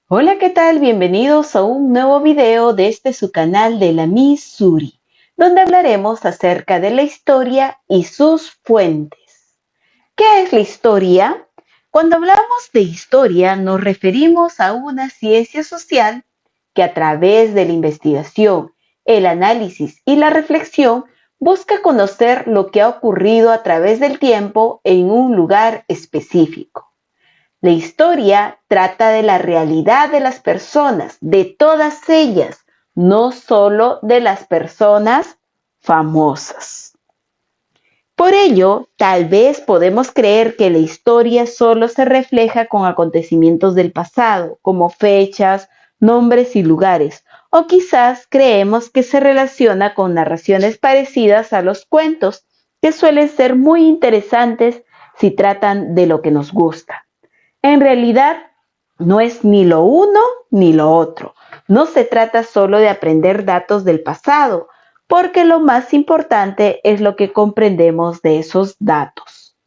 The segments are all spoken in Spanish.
Hola, ¿qué tal? Bienvenidos a un nuevo video desde su canal de la Miss Suri, donde hablaremos acerca de la historia y sus fuentes. ¿Qué es la historia? Cuando hablamos de historia nos referimos a una ciencia social que a través de la investigación, el análisis y la reflexión busca conocer lo que ha ocurrido a través del tiempo en un lugar específico. La historia trata de la realidad de las personas, de todas ellas, no solo de las personas famosas. Por ello, tal vez podemos creer que la historia solo se refleja con acontecimientos del pasado, como fechas, nombres y lugares, o quizás creemos que se relaciona con narraciones parecidas a los cuentos, que suelen ser muy interesantes si tratan de lo que nos gusta. En realidad, no es ni lo uno ni lo otro. No se trata solo de aprender datos del pasado, porque lo más importante es lo que comprendemos de esos datos.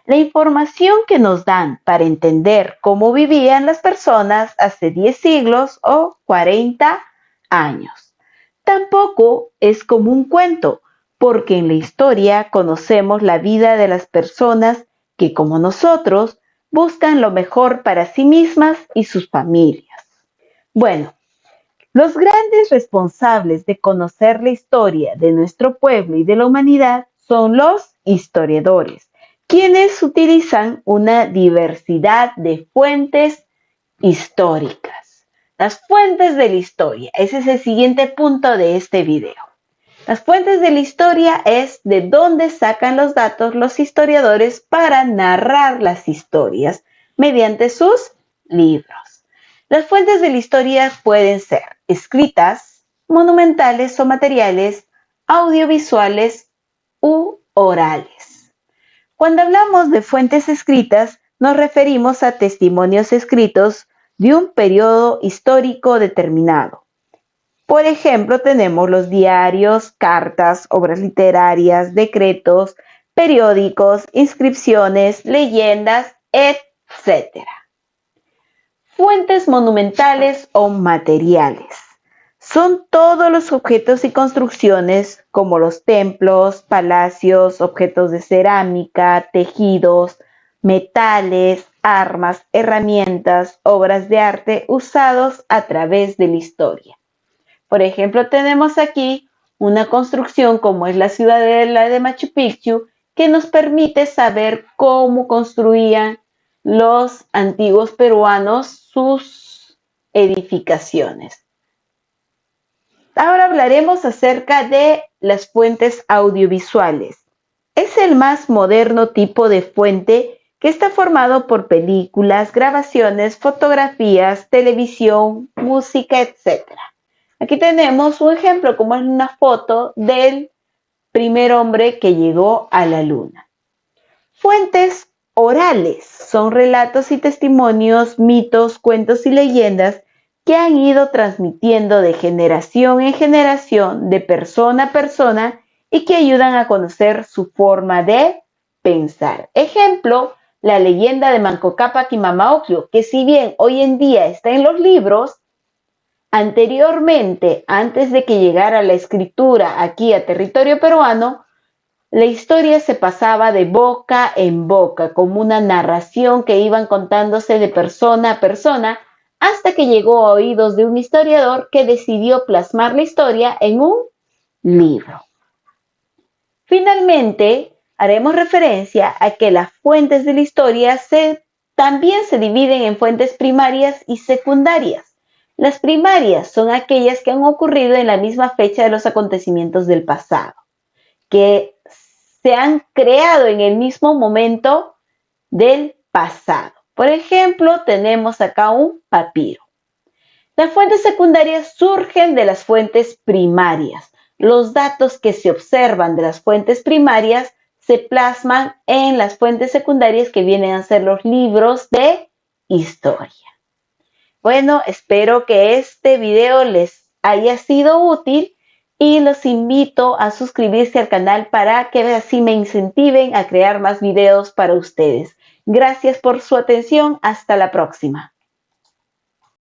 La información que nos dan para entender cómo vivían las personas hace 10 siglos o 40 años. Tampoco es como un cuento, porque en la historia conocemos la vida de las personas que, como nosotros, buscan lo mejor para sí mismas y sus familias. Bueno, los grandes responsables de conocer la historia de nuestro pueblo y de la humanidad son los historiadores, quienes utilizan una diversidad de fuentes históricas. Las fuentes de la historia, ese es el siguiente punto de este video. Las fuentes de la historia es de dónde sacan los datos los historiadores para narrar las historias mediante sus libros. Las fuentes de la historia pueden ser escritas, monumentales o materiales, audiovisuales u orales. Cuando hablamos de fuentes escritas, nos referimos a testimonios escritos de un periodo histórico determinado. Por ejemplo, tenemos los diarios, cartas, obras literarias, decretos, periódicos, inscripciones, leyendas, etc. Fuentes monumentales o materiales. Son todos los objetos y construcciones como los templos, palacios, objetos de cerámica, tejidos, metales, armas, herramientas, obras de arte usados a través de la historia. Por ejemplo, tenemos aquí una construcción como es la ciudadela de Machu Picchu, que nos permite saber cómo construían los antiguos peruanos sus edificaciones. Ahora hablaremos acerca de las fuentes audiovisuales. Es el más moderno tipo de fuente que está formado por películas, grabaciones, fotografías, televisión, música, etc. Aquí tenemos un ejemplo, como es una foto del primer hombre que llegó a la luna. Fuentes orales son relatos y testimonios, mitos, cuentos y leyendas que han ido transmitiendo de generación en generación, de persona a persona, y que ayudan a conocer su forma de pensar. Ejemplo, la leyenda de Manco Cápac y Mama Ocllo, que si bien hoy en día está en los libros, anteriormente, antes de que llegara la escritura aquí a territorio peruano, la historia se pasaba de boca en boca, como una narración que iban contándose de persona a persona, hasta que llegó a oídos de un historiador que decidió plasmar la historia en un libro. Finalmente, haremos referencia a que las fuentes de la historia también se dividen en fuentes primarias y secundarias. Las primarias son aquellas que han ocurrido en la misma fecha de los acontecimientos del pasado, que se han creado en el mismo momento del pasado. Por ejemplo, tenemos acá un papiro. Las fuentes secundarias surgen de las fuentes primarias. Los datos que se observan de las fuentes primarias se plasman en las fuentes secundarias, que vienen a ser los libros de historia. Bueno, espero que este video les haya sido útil y los invito a suscribirse al canal para que así me incentiven a crear más videos para ustedes. Gracias por su atención. Hasta la próxima.